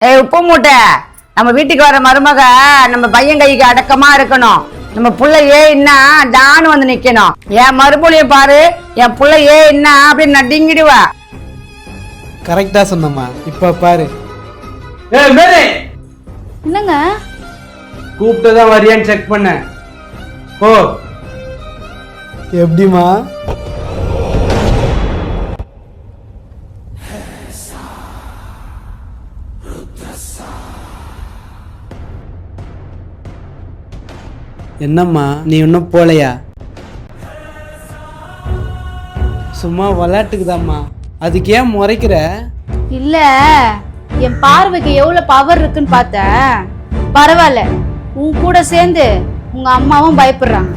ஏய் உப்பு மூட்டை, நம்ம வீட்டுக்கு வர மருமக நம்ம பையன் கைக்கு அடக்கமா இருக்கணும். நம்ம புள்ள ஏன்னா டான்னு வந்து நிக்கணும். என் மறுபடியும் பாரு, என் புள்ள ஏன்னா அப்படி நடிங்கிடுவா. கரெக்டா சொன்னம்மா. இப்ப பாரு. ஏய் மேரி, என்னங்க? கூப்பிட்டுதான் வரியான்னு செக் பண்ண. ஓ எப்படிமா? என்னம்மா நீ இன்னும் போலையா? சும்மா விளையாட்டுக்குதாம்மா. அதுக்கு ஏன் முறைக்கிற? இல்ல, என் பார்வைக்கு எவ்வளவு பவர் இருக்குன்னு பார்த்தேன். பரவாயில்ல, உன் கூட சேர்ந்து உங்க அம்மாவும் பயப்படுறாங்க.